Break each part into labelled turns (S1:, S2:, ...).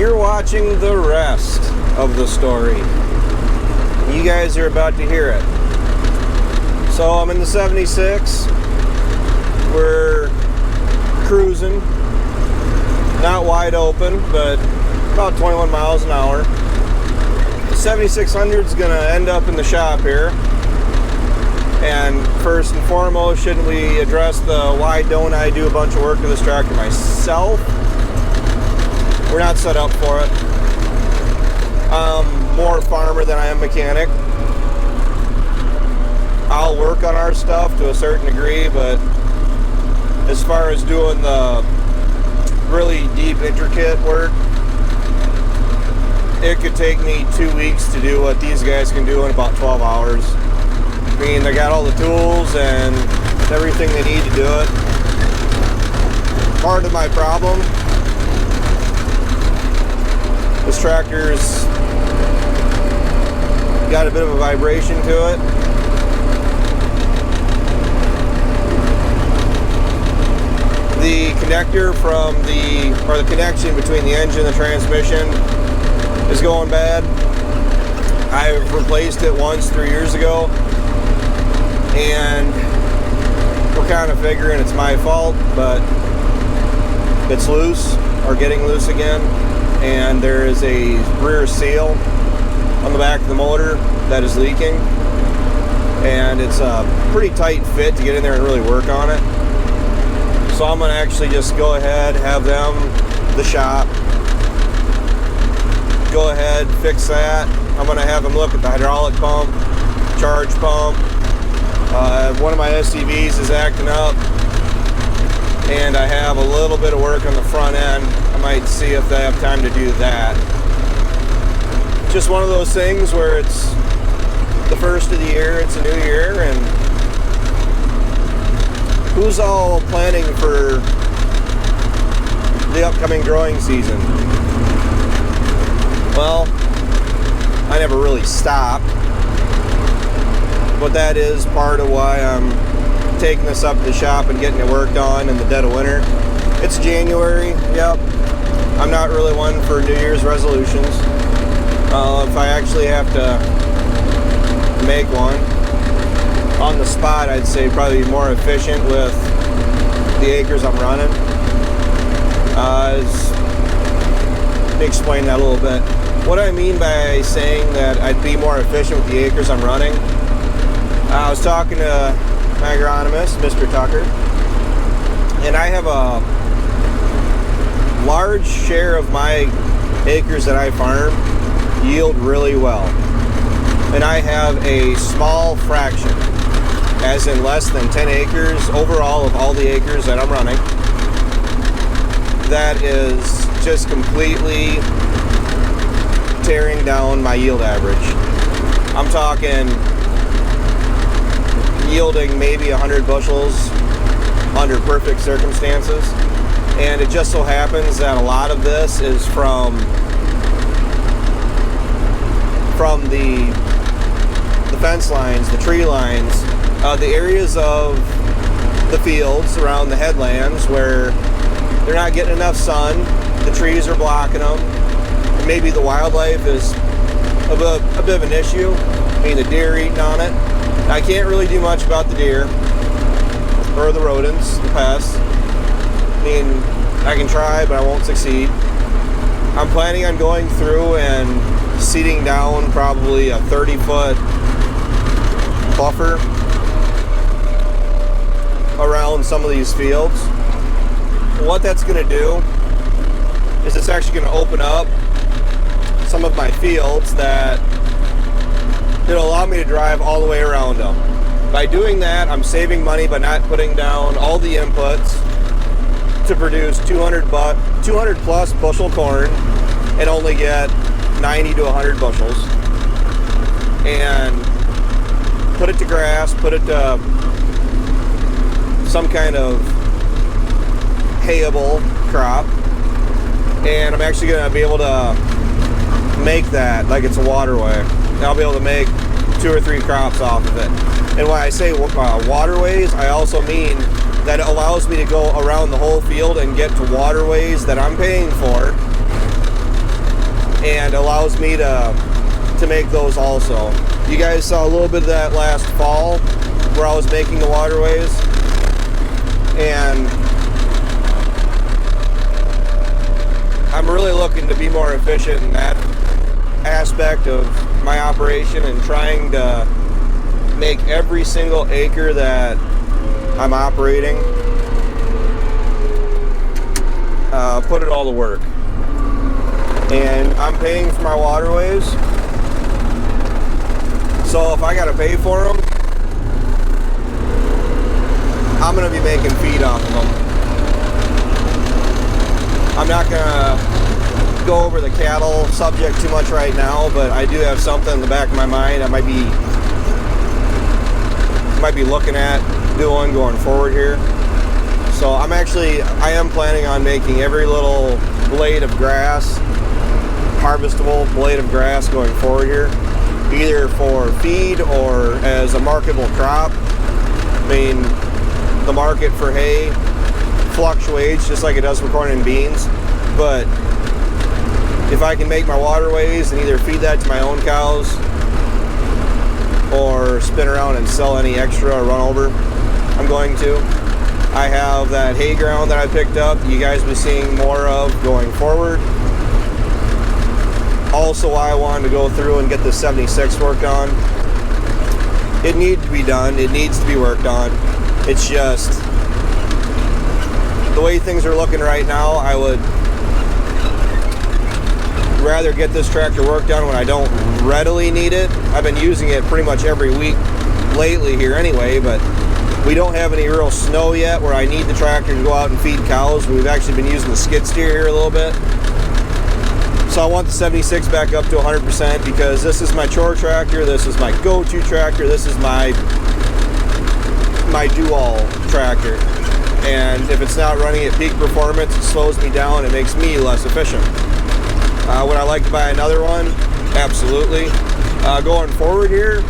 S1: you're watching the rest of the story. You guys are about to hear it. So I'm in the 76. We're cruising. Not wide open, but about 21 miles an hour. The 7600 is going to end up in the shop here. And first and foremost, shouldn't we address the why don't I do a bunch of work to this tractor myself? We're not set up for it. I'm more farmer than I am mechanic. I'll work on our stuff to a certain degree, but as far as doing the really deep, intricate work, it could take me 2 weeks to do what these guys can do in about 12 hours. I mean, they got all the tools and everything they need to do it. Part of my problem, this tractor's got a bit of a vibration to it. The connector from the connection between the engine and the transmission is going bad. I've replaced it once 3 years ago, and we're kind of figuring it's my fault, but it's loose or getting loose again, and there is a rear seal on the back of the motor that is leaking, and it's a pretty tight fit to get in there and really work on it. So I'm going to actually just go ahead, have them, the shop, go ahead, fix that. I'm going to have them look at the hydraulic pump, charge pump. One of my SCVs is acting up, and I have a little bit of work on the front end. I might see if they have time to do that. Just one of those things where it's the first of the year, it's a new year, and who's all planning for the upcoming growing season? Well, I never really stop, but that is part of why I'm taking this up to the shop and getting it worked on in the dead of winter. It's January, yep. I'm not really one for New Year's resolutions. If I actually have to make one on the spot, I'd say probably be more efficient with the acres I'm running. Let me explain that a little bit. What I mean by saying that I'd be more efficient with the acres I'm running, I was talking to my agronomist, Mr. Tucker, and I have a large share of my acres that I farm yield really well. And I have a small fraction, as in less than 10 acres overall of all the acres that I'm running, that is just completely tearing down my yield average. I'm talking yielding maybe 100 bushels under perfect circumstances, and it just so happens that a lot of this is from the fence lines, the tree lines, the areas of the fields around the headlands where they're not getting enough sun, the trees are blocking them, and maybe the wildlife is a bit of an issue. I mean, the deer eating on it. I can't really do much about the deer or the rodents, the pests. I mean, I can try, but I won't succeed. I'm planning on going through and seeding down probably a 30-foot buffer around some of these fields. What that's going to do is it's actually going to open up some of my fields that it'll allow me to drive all the way around them. By doing that, I'm saving money by not putting down all the inputs to produce 200 plus bushel corn and only get 90 to 100 bushels, and put it to grass, put it to some kind of hayable crop, and I'm actually going to be able to make that like it's a waterway. And I'll be able to make 2 or 3 crops off of it. And when I say waterways, I also mean that it allows me to go around the whole field and get to waterways that I'm paying for and allows me to make those also. You guys saw a little bit of that last fall where I was making the waterways, and I'm really looking to be more efficient in that aspect of my operation and trying to make every single acre that I'm operating put it all to work. And I'm paying for my waterways, so if I gotta pay for them, I'm gonna be making feed off of them. I'm not gonna go over the cattle subject too much right now, but I do have something in the back of my mind I might be looking at doing going forward here. So I am planning on making every little blade of grass, harvestable blade of grass going forward here, either for feed or as a marketable crop. I mean, the market for hay fluctuates just like it does for corn and beans, but if I can make my waterways and either feed that to my own cows or spin around and sell any extra or run over, I'm going to. I have that hay ground that I picked up you guys will be seeing more of going forward. Also, why I wanted to go through and get the 76 worked on. It needs to be done. It needs to be worked on. It's just the way things are looking right now, I would rather get this tractor worked on when I don't readily need it. I've been using it pretty much every week lately here anyway, but we don't have any real snow yet where I need the tractor to go out and feed cows. We've actually been using the skid steer here a little bit. So I want the 76 back up to 100% because this is my chore tractor, this is my go-to tractor, this is my do-all tractor. And if it's not running at peak performance, it slows me down, it makes me less efficient. Would I like to buy another one? Absolutely. Going forward here,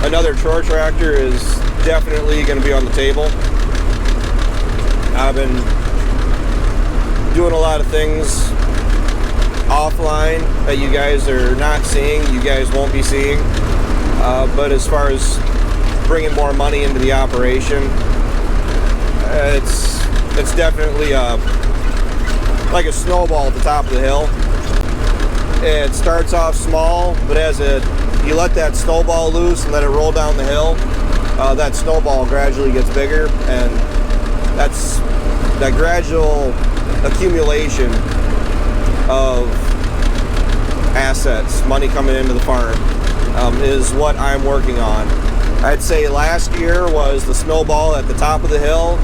S1: another chore tractor is definitely going to be on the table. I've been doing a lot of things offline that you guys are not seeing, you guys won't be seeing. But as far as bringing more money into the operation, it's definitely like a snowball at the top of the hill. It starts off small, but as you let that snowball loose and let it roll down the hill, that snowball gradually gets bigger, and that's that gradual accumulation of assets, money coming into the farm, is what I'm working on. I'd say last year was the snowball at the top of the hill,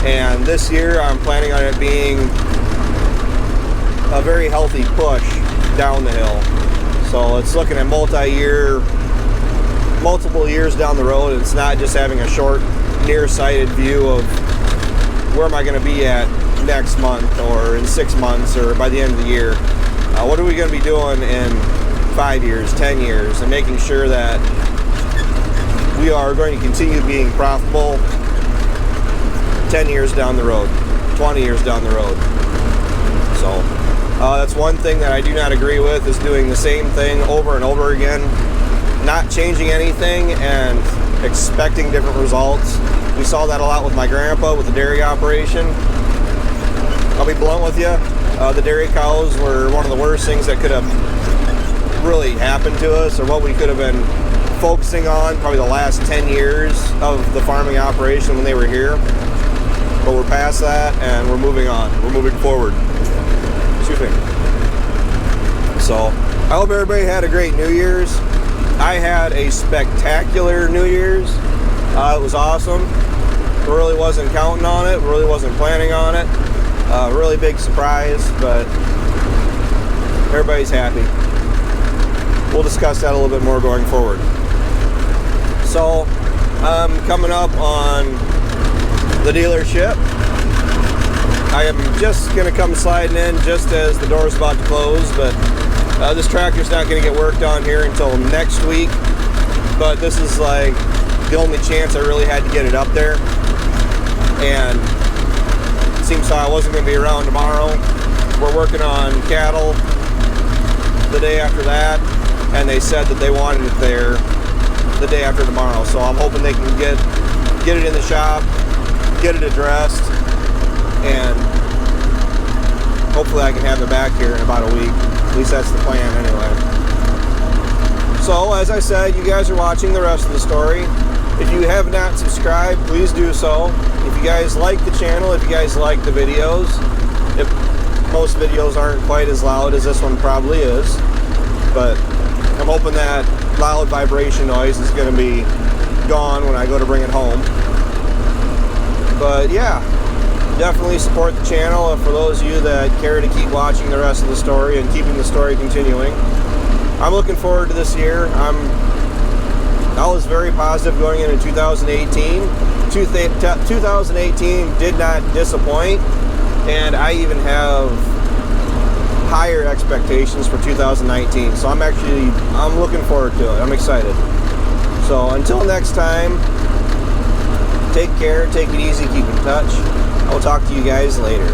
S1: and this year I'm planning on it being a very healthy push down the hill. So it's looking at multiple years down the road. It's not just having a short, nearsighted view of where am I going to be at next month or in 6 months or by the end of the year. What are we going to be doing in 5 years, 10 years, and making sure that we are going to continue being profitable 10 years down the road, 20 years down the road. So that's one thing that I do not agree with, is doing the same thing over and over again, not changing anything and expecting different results. We saw that a lot with my grandpa with the dairy operation. I'll be blunt with you, the dairy cows were one of the worst things that could have really happened to us, or what we could have been focusing on probably the last 10 years of the farming operation when they were here. But we're past that and we're moving on. We're moving forward. Excuse me. So I hope everybody had a great New Year's. I had a spectacular New Year's. It was awesome. Really wasn't counting on it. Really wasn't planning on it. Really big surprise, but everybody's happy. We'll discuss that a little bit more going forward. So coming up on the dealership, I am just going to come sliding in just as the door's about to close, but this tractor's not going to get worked on here until next week, but this is like the only chance I really had to get it up there, and it seems like I wasn't going to be around tomorrow. We're working on cattle the day after that, and they said that they wanted it there the day after tomorrow. So I'm hoping they can get it in the shop, get it addressed, and hopefully I can have it back here in about a week. At least that's the plan anyway. So as I said, you guys are watching the rest of the story. If you have not subscribed, please do so. If you guys like the channel, if you guys like the videos, if most videos aren't quite as loud as this one probably is, but I'm hoping that loud vibration noise is going to be gone when I go to bring it home. But yeah, definitely support the channel for those of you that care to keep watching the rest of the story and keeping the story continuing. I'm looking forward to this year. I was very positive going into 2018. 2018 did not disappoint, and I even have higher expectations for 2019. So I'm looking forward to it. I'm excited. So until next time, take care, take it easy, keep in touch. I will talk to you guys later.